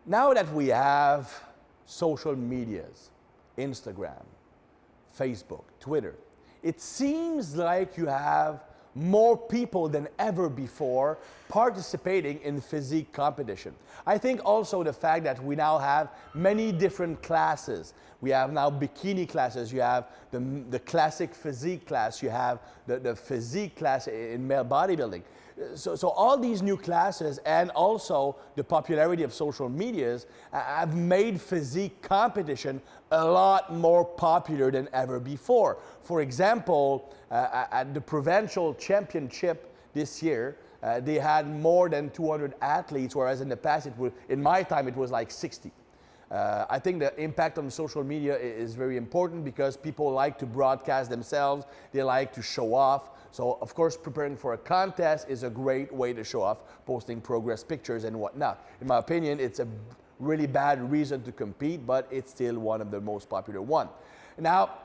Now that we have social medias, Instagram, Facebook, Twitter, it seems like you have more people than ever before participating in physique competition. I think also the fact that we now have many different classes. We have now bikini classes, you have the classic physique class, you have the physique class in male bodybuilding. So all these new classes and also the popularity of social medias have made physique competition a lot more popular than ever before. For example, at the provincial championship this year, they had more than 200 athletes, whereas in the past, in my time, it was like 60. I think the impact on social media is very important because people like to broadcast themselves, they like to show off. So of course, preparing for a contest is a great way to show off, posting progress pictures and whatnot. In my opinion, it's a really bad reason to compete, but it's still one of the most popular ones. Now,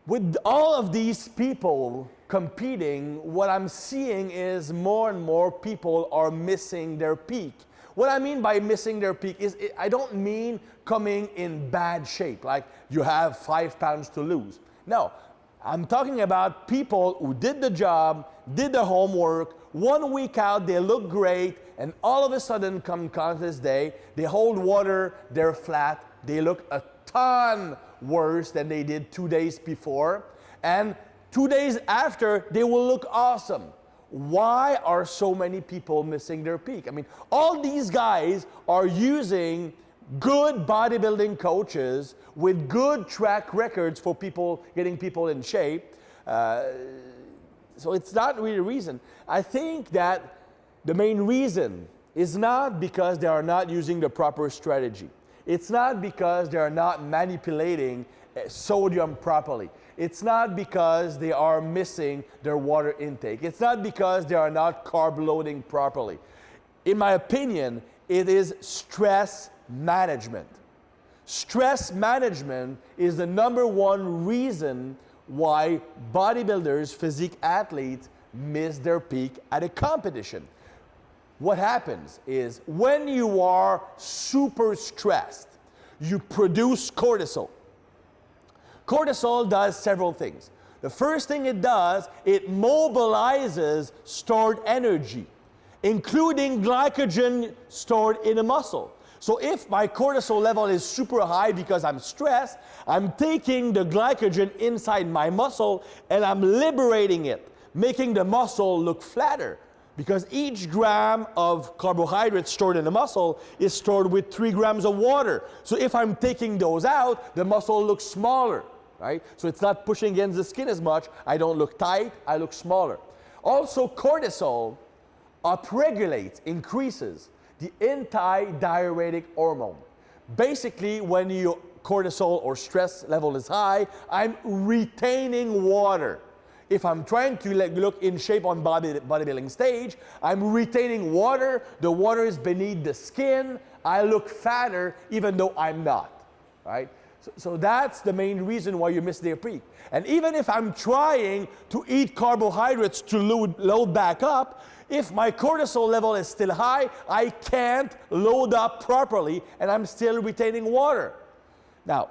with all of these people competing, what I'm seeing is more and more people are missing their peak. What I mean by missing their peak is, I don't mean coming in bad shape, like you have 5 pounds to lose. No, I'm talking about people who did the job, did the homework, 1 week out, they look great, and all of a sudden come contest day, they hold water, they're flat, they look a ton worse than they did 2 days before, and 2 days after, they will look awesome. Why are so many people missing their peak? I mean, all these guys are using good bodybuilding coaches with good track records for people, getting people in shape. So it's not really a reason. I think that the main reason is not because they are not using the proper strategy. It's not because they are not manipulating sodium properly. It's not because they are missing their water intake. It's not because they are not carb loading properly. In my opinion, it is stress management. Stress management is the #1 reason why bodybuilders, physique athletes miss their peak at a competition. What happens is when you are super stressed, you produce cortisol. Cortisol does several things. The first thing it does, it mobilizes stored energy, including glycogen stored in a muscle. So if my cortisol level is super high because I'm stressed, I'm taking the glycogen inside my muscle and I'm liberating it, making the muscle look flatter. Because each gram of carbohydrates stored in the muscle is stored with 3 grams of water. So if I'm taking those out, the muscle looks smaller, right? So it's not pushing against the skin as much. I don't look tight, I look smaller. Also, cortisol upregulates, increases the anti-diuretic hormone. Basically, when your cortisol or stress level is high, I'm retaining water. If I'm trying to look in shape on bodybuilding stage, I'm retaining water. The water is beneath the skin. I look fatter even though I'm not, right? So that's the main reason why you miss their peak. And even if I'm trying to eat carbohydrates to load back up, if my cortisol level is still high, I can't load up properly and I'm still retaining water. Now,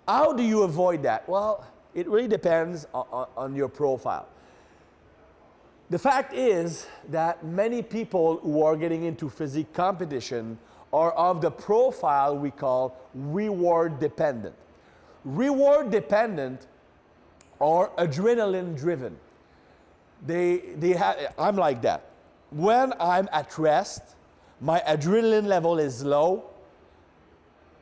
how do you avoid that? Well, it really depends on your profile. The fact is that many people who are getting into physique competition are of the profile we call reward dependent. Reward dependent or adrenaline driven. I'm like that. When I'm at rest, my adrenaline level is low,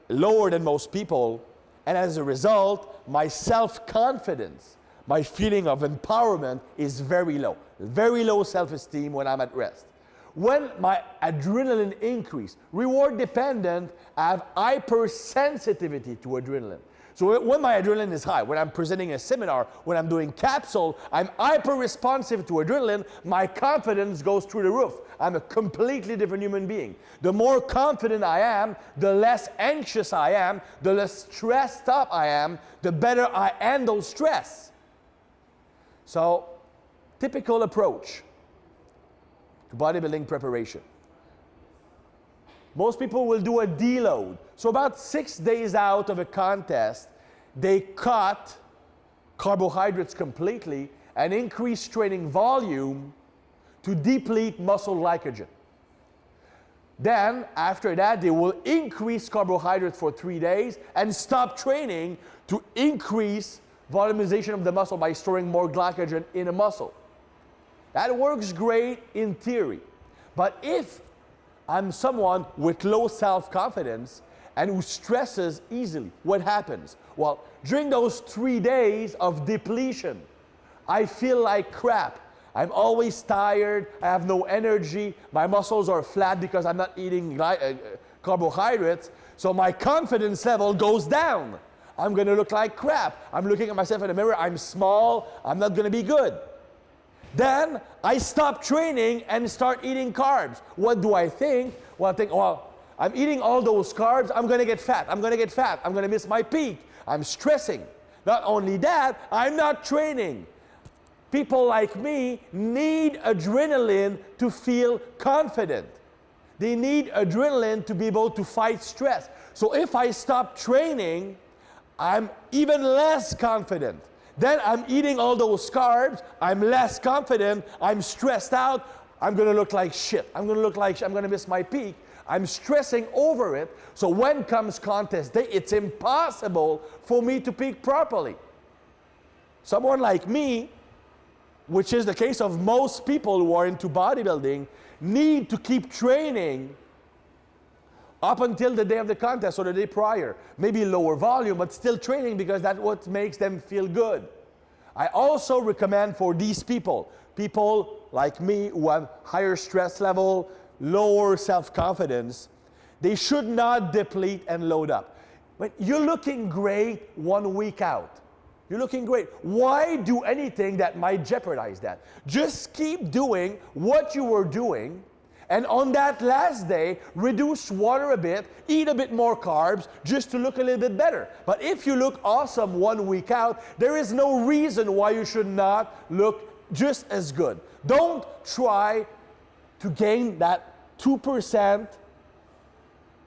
lower than most people, and as a result, my self-confidence, my feeling of empowerment is very low. Very low self-esteem when I'm at rest. When my adrenaline increase, reward dependent, I have hypersensitivity to adrenaline. So when my adrenaline is high, when I'm presenting a seminar, when I'm doing capsule, I'm hyper responsive to adrenaline, my confidence goes through the roof. I'm a completely different human being. The more confident I am, the less anxious I am, the less stressed up I am, the better I handle stress. So, typical approach to bodybuilding preparation. Most people will do a deload. So about 6 days out of a contest, they cut carbohydrates completely and increase training volume to deplete muscle glycogen. Then, after that, they will increase carbohydrates for 3 days and stop training to increase volumization of the muscle by storing more glycogen in a muscle. That works great in theory. But if I'm someone with low self-confidence and who stresses easily, what happens? Well, during those 3 days of depletion, I feel like crap. I'm always tired, I have no energy, my muscles are flat because I'm not eating carbohydrates, so my confidence level goes down. I'm gonna look like crap. I'm looking at myself in the mirror, I'm small, I'm not gonna be good. Then I stop training and start eating carbs. What do I think? Well, I think, well, I'm eating all those carbs, I'm gonna get fat, I'm gonna miss my peak. I'm stressing. Not only that, I'm not training. People like me need adrenaline to feel confident. They need adrenaline to be able to fight stress. So if I stop training, I'm even less confident. Then I'm eating all those carbs, I'm less confident, I'm stressed out, I'm gonna look like shit. I'm gonna miss my peak. I'm stressing over it. So when comes contest day, it's impossible for me to peak properly. Someone like me, which is the case of most people who are into bodybuilding, need to keep training up until the day of the contest or the day prior. Maybe lower volume, but still training because that's what makes them feel good. I also recommend for these people like me who have higher stress level, lower self-confidence, they should not deplete and load up. But you're looking great 1 week out. You're looking great. Why do anything that might jeopardize that? Just keep doing what you were doing, and on that last day, reduce water a bit, eat a bit more carbs, just to look a little bit better. But if you look awesome 1 week out, there is no reason why you should not look just as good. Don't try to gain that 2%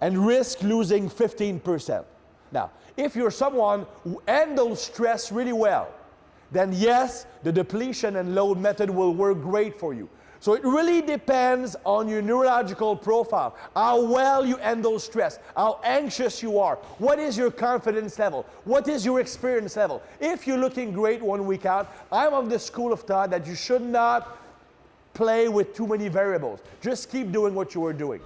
and risk losing 15%. Now, if you're someone who handles stress really well, then yes, the depletion and load method will work great for you. So it really depends on your neurological profile, how well you handle stress, how anxious you are, what is your confidence level, what is your experience level. If you're looking great 1 week out, I'm of the school of thought that you should not play with too many variables. Just keep doing what you were doing.